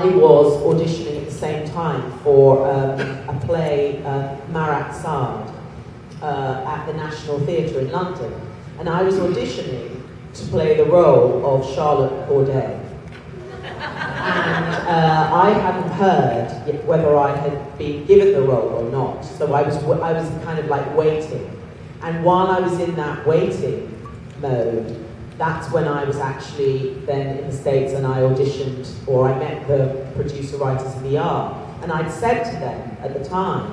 was auditioning at the same time for a play, Marat Sard, at the National Theatre in London. And I was auditioning to play the role of Charlotte Corday. And I hadn't heard yet whether I had been given the role or not. So I was kind of like waiting. And while I was in that waiting mode, that's when I was actually then in the States and I auditioned, or I met the producer writers in the art. And I'd said to them at the time,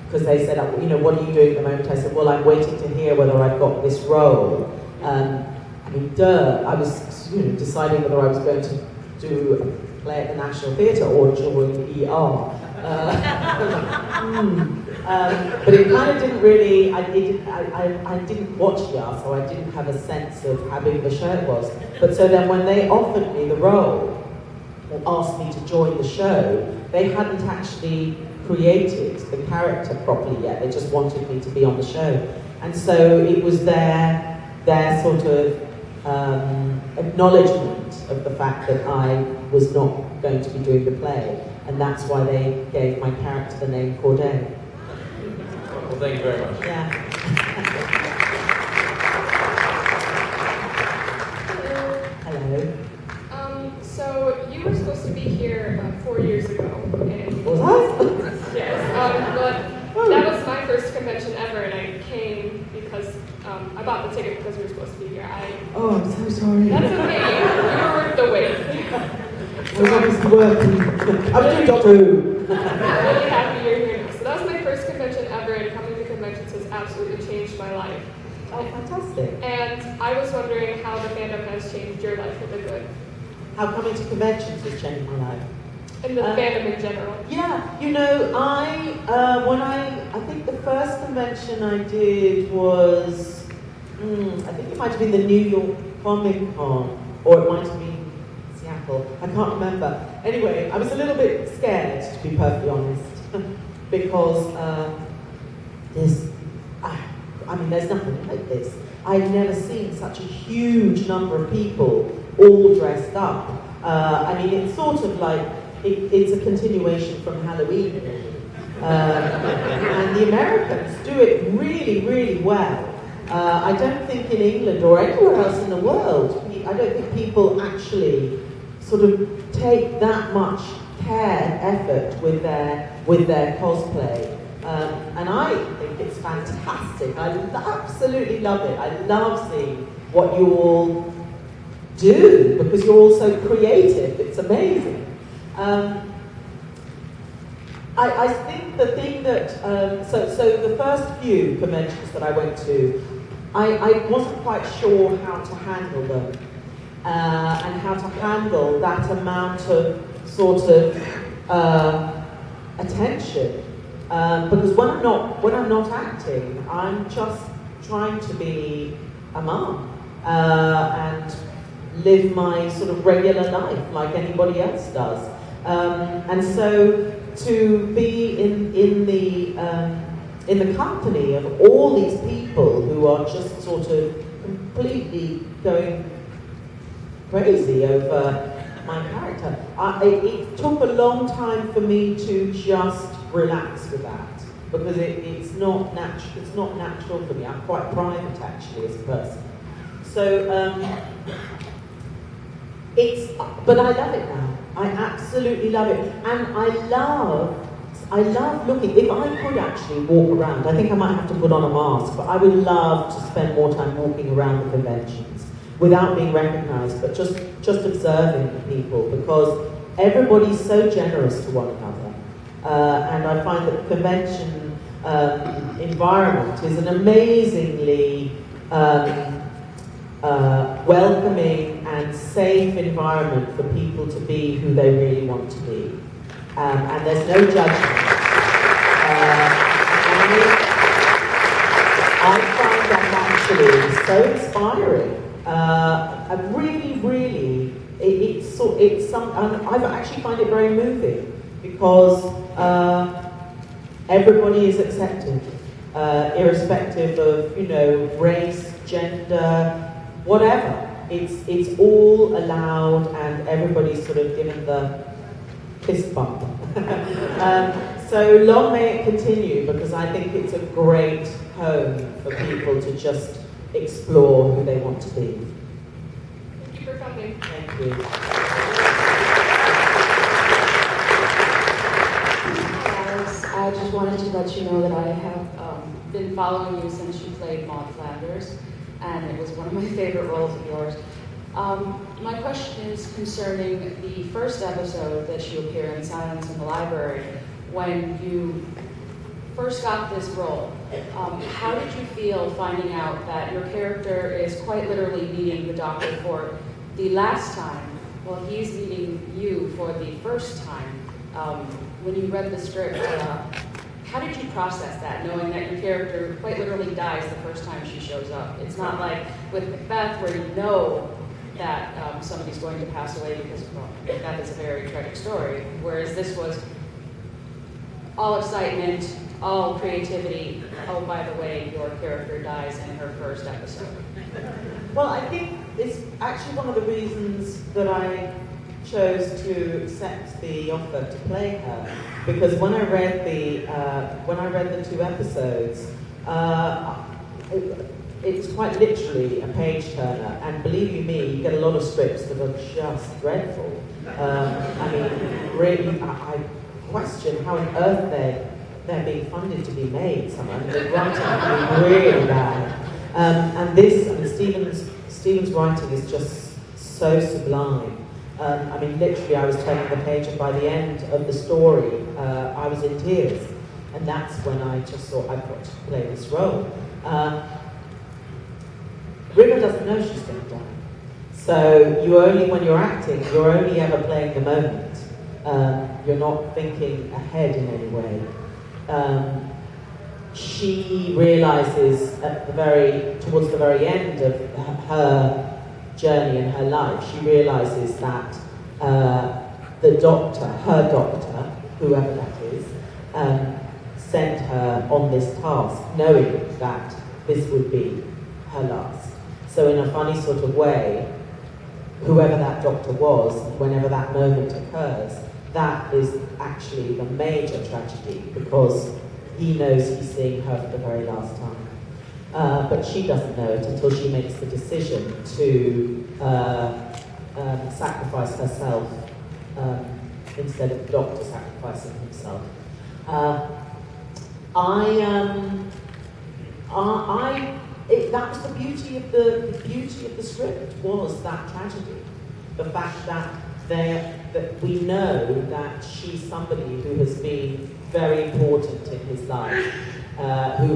because they said, you know, what are you doing at the moment? I said, well, I'm waiting to hear whether I've got this role. I mean, I was deciding whether I was going to do a play at the National Theatre or join ER. But it kind of didn't really, I didn't watch ER, so I didn't have a sense of how big of a show it was. But so then when they offered me the role, or asked me to join the show, they hadn't actually created the character properly yet. They just wanted me to be on the show. And so it was their sort of acknowledgement of the fact that I was not going to be doing the play. And that's why they gave my character the name Corday. Well, thank you very much. Yeah. Hello. So you were supposed to be here 4 years ago. And Was I? Yes, but that was my first convention ever, and I came because I bought the ticket because we were supposed to be here. Oh, I'm so sorry. That's okay. You were worth the wait. I was obviously working. I'm doing Doctor Who. I'm really happy you're here now. So that was my first convention ever, and coming to conventions has absolutely changed my life. Oh, fantastic. And I was wondering how the fandom has changed your life for the good. How coming to conventions has changed my life. And the fandom in general. Yeah, you know, I think the first convention I did was, I think it might have been the New York Comic Con, or it might have been Seattle, I can't remember. Anyway, I was a little bit scared, to be perfectly honest, because there's nothing like this. I've never seen such a huge number of people all dressed up. I mean, it's sort of like, it's a continuation from Halloween. And the Americans do it really, really well. I don't think in England or anywhere else in the world, I don't think people actually sort of take that much care and effort with their cosplay. And I think it's fantastic. I absolutely love it. I love seeing what you all do, because you're all so creative. It's amazing. I think the thing that, so the first few conventions that I went to, I wasn't quite sure how to handle them, and how to handle that amount of sort of attention. Because when I'm not acting, I'm just trying to be a mum and live my sort of regular life like anybody else does. And so to be in the company of all these people who are just sort of completely going crazy over my character, it took a long time for me to just relax with that, because it's not natural. It's not natural for me. I'm quite private actually as a person. So but I love it now. I absolutely love it, and I love looking. If I could actually walk around, I think I might have to put on a mask, but I would love to spend more time walking around the conventions without being recognised, but just observing the people, because everybody's so generous to one another. And I find that the convention environment is an amazingly welcoming and safe environment for people to be who they really want to be. And there's no judgment. I find that actually so inspiring. I really, I actually find it very moving, because everybody is accepted, irrespective of, race, gender, whatever. it's all allowed and everybody's sort of given the fist bump. So long may it continue, because I think it's a great home for people to just explore who they want to be. Thank you for coming. Thank you. I just wanted to let you know that I have been following you since you played Maud Flanders, and it was one of my favorite roles of yours. My question is concerning the first episode that you appear in, Silence in the Library. When you first got this role, how did you feel finding out that your character is quite literally meeting the Doctor for the last time, while he's meeting you for the first time? When you read the script, how did you process that, knowing that your character quite literally dies the first time she shows up? It's not like with Macbeth, where you know that somebody's going to pass away, because, well, Macbeth is a very tragic story, whereas this was all excitement, all creativity. Oh, by the way, your character dies in her first episode. Well, I think it's actually one of the reasons that I chose to accept the offer to play her, because when I read the 2 episodes, it's quite literally a page turner, and believe you me, you get a lot of scripts that are just dreadful. I mean, really, I question how on earth they're being funded to be made. The writing can be really bad, and this, I mean, Stephen's writing is just so sublime. I mean, literally, I was turning the page, and by the end of the story, I was in tears, and that's when I just thought, I've got to play this role. River doesn't know she's going to die, so when you're acting, you're only ever playing the moment. You're not thinking ahead in any way. She realizes towards the very end of her journey in her life, she realizes that her doctor, whoever that is, sent her on this task, knowing that this would be her last. So in a funny sort of way, whoever that doctor was, whenever that moment occurs, that is actually the major tragedy, because he knows he's seeing her for the very last time. But she doesn't know it until she makes the decision to sacrifice herself instead of the doctor sacrificing himself. That was the beauty of the script, was that tragedy, the fact that we know that she's somebody who has been very important in his life, who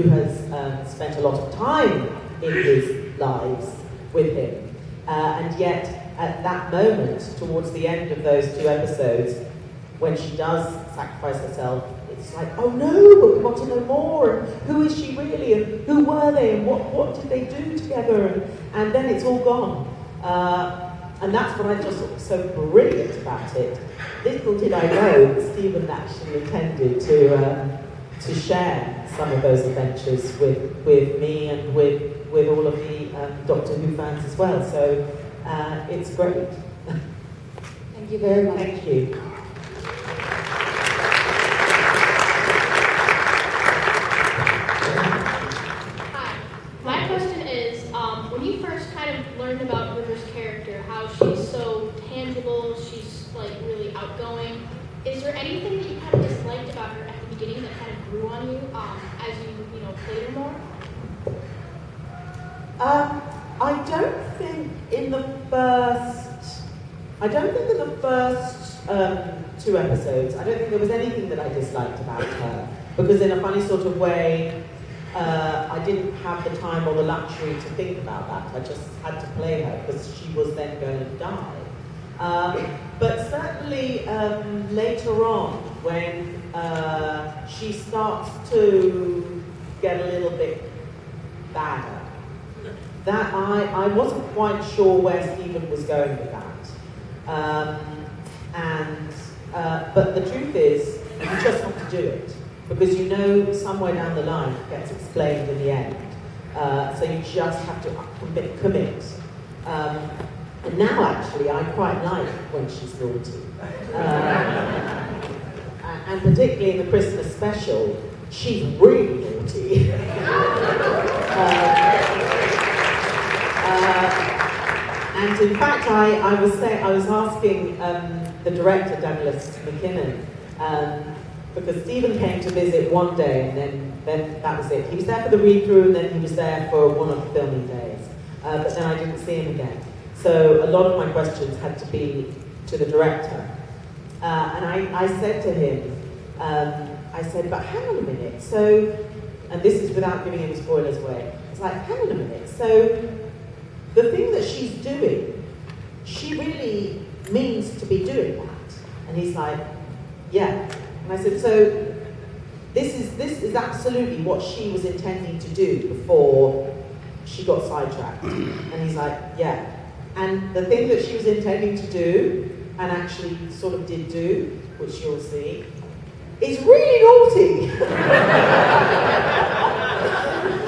has spent a lot of time in his lives with him, and yet at that moment, towards the end of those 2 episodes, when she does sacrifice herself, it's like, oh no, but we want to know more, and who is she really, and who were they, and what did they do together, and then it's all gone. And that's what I just thought was so brilliant about it. Little did I know that Stephen actually intended to share some of those adventures with me and with all of the Doctor Who fans as well. So it's great. Thank you very much. Thank you. Hi. My question is, when you first kind of learned about River's character, how she's so tangible, she's like really outgoing, is there anything that you kind of disliked about her at the beginning that kind of grew on you as you played her more? I don't think in the first 2 episodes, I don't think there was anything that I disliked about her, because in a funny sort of way, I didn't have the time or the luxury to think about that. I just had to play her because she was then going to die. But certainly later on, when she starts to get a little bit badder, that I wasn't quite sure where Stephen was going with that. But the truth is, you just have to do it, because you know somewhere down the line it gets explained in the end. So you just have to commit. And now, actually, I quite like when she's naughty. And particularly in the Christmas special, she's really naughty. And in fact, I was asking the director, Douglas McKinnon, because Stephen came to visit one day, and then that was it. He was there for the read-through, and then he was there for one of the filming days. But then I didn't see him again. So a lot of my questions had to be to the director. And I said to him, I said, but hang on a minute, so, and this is without giving any spoilers away, it's like, hang on a minute, so the thing that she's doing, she really means to be doing that. And he's like, yeah. And I said, so this is absolutely what she was intending to do before she got sidetracked. And he's like, yeah. And the thing that she was intending to do, and actually sort of did do, which you'll see, is really naughty.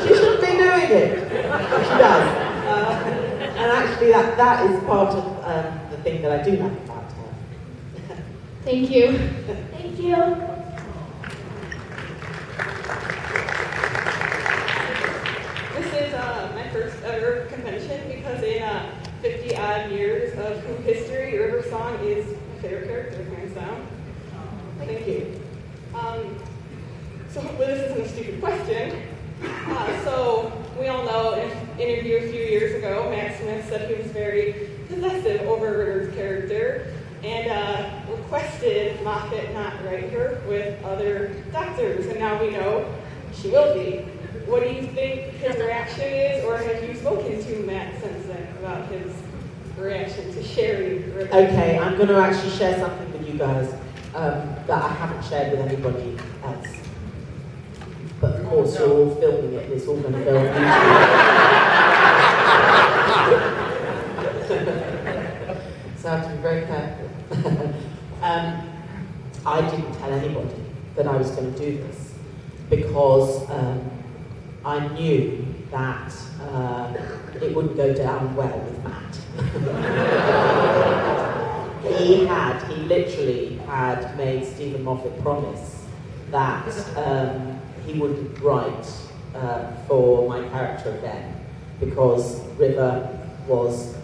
She shouldn't be doing it. She does. And actually that is part of the thing that I do like about her. Thank you. Thank you. This is my first ever convention because in 50 odd years of Who history, River Song is my favorite character, hands down. Thank you. So hopefully this isn't a stupid question. So we all know in an interview a few years ago, Matt Smith said he was very possessive over River's character and requested Moffat not write her with other doctors, and now we know she will be. What do you think his reaction is, or have you spoken to Matt since then about his reaction to sharing River? Okay, I'm going to actually share something with you guys that I haven't shared with anybody else. But of course, you're all filming it, and it's all going to go on YouTube. So I have to be very careful. I didn't tell anybody that I was going to do this because I knew that it wouldn't go down well with Matt. He literally had made Stephen Moffat promise that he wouldn't write for my character again because River was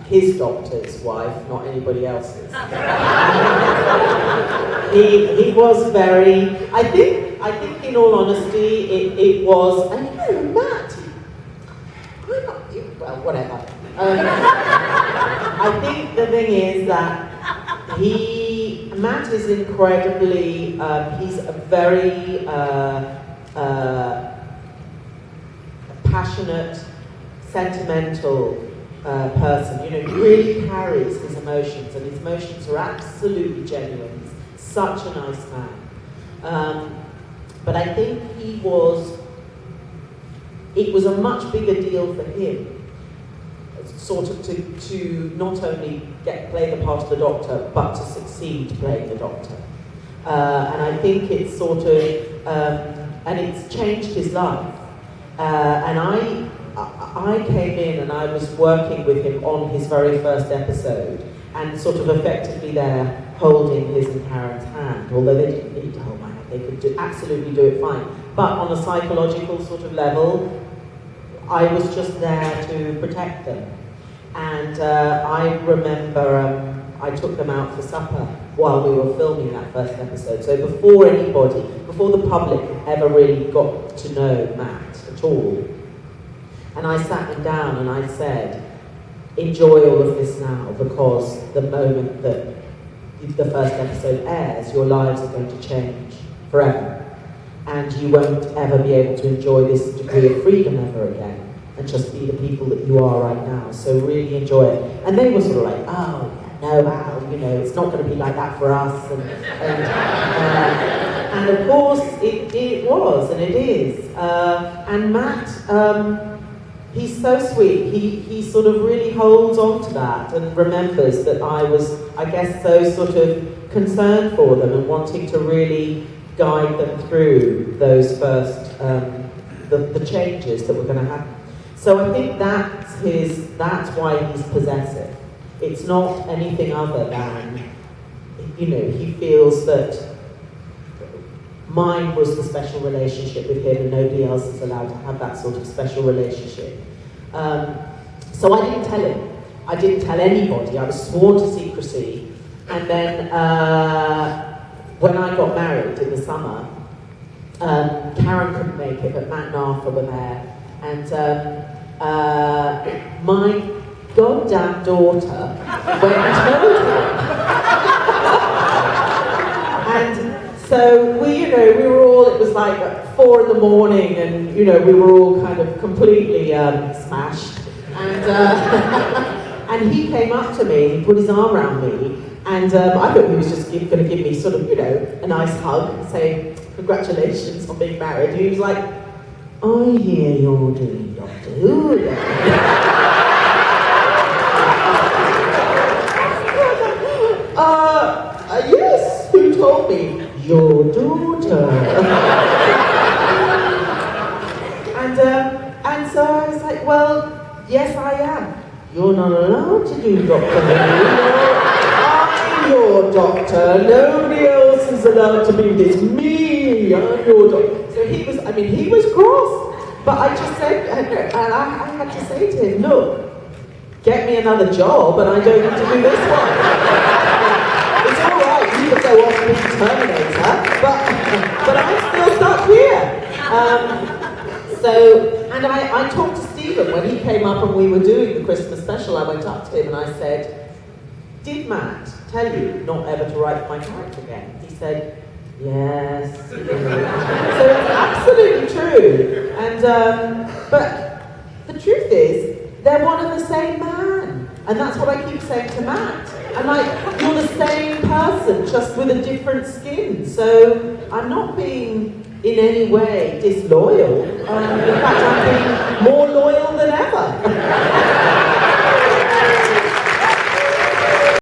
his doctor's wife, not anybody else's. He was very, I think in all honesty, it was, and Matt, well, whatever. I think the thing is that Matt is incredibly, he's a very passionate, sentimental person. You know, he really carries his emotions, and his emotions are absolutely genuine. He's such a nice man. But I think it was a much bigger deal for him sort of to not only play the part of the Doctor, but to succeed playing the Doctor. And I think it's sort of, and it's changed his life. And I came in and I was working with him on his very first episode, and sort of effectively there holding his and Karen's hand, although they didn't need to hold my hand, they could absolutely do it fine. But on a psychological sort of level, I was just there to protect them. And I remember I took them out for supper while we were filming that first episode. So before the public ever really got to know Matt at all. And I sat them down and I said, enjoy all of this now, because the moment that the first episode airs, your lives are going to change forever. And you won't ever be able to enjoy this degree of freedom ever again, and just be the people that you are right now. So really enjoy it. And they were sort of like, oh, no, wow, you know, it's not going to be like that for us. And of course, it was, and it is. And Matt, he's so sweet. He sort of really holds on to that and remembers that I was, I guess, so sort of concerned for them and wanting to really guide them through those first, the changes that were going to happen. So I think that's why he's possessive. It's not anything other than, he feels that mine was the special relationship with him and nobody else is allowed to have that sort of special relationship. So I didn't tell him. I didn't tell anybody. I was sworn to secrecy. And then when I got married in the summer, Karen couldn't make it, but Matt and Arthur were there. And my goddamn daughter went and told him. And so we were all, it was like at 4 a.m, and we were all kind of completely smashed. And he came up to me, he put his arm around me, and I thought he was just going to give me sort of, a nice hug and say, congratulations on being married. And he was like, I hear you're doing Doctor Who then. Yes, who told me? Your daughter. And so I was like, well, yes I am. You're not allowed to do Doctor Who. I'm your doctor. Nobody else is allowed to be this. Me, I'm your doctor. So he was cross. But I just said, and I had to say to him, look, get me another job and I don't need to do this one. It's all right, you can go off and be Terminator, but I'm still stuck here. And I talked to Stephen when he came up and we were doing the Christmas special. I went up to him and I said, did Matt tell you not ever to write my character again? He said, yes. So it's absolutely true. And but the truth is, they're one and the same man. And that's what I keep saying to Matt. I'm like, you're the same person, just with a different skin. So I'm not being in any way disloyal. In fact, I'm being more loyal than ever.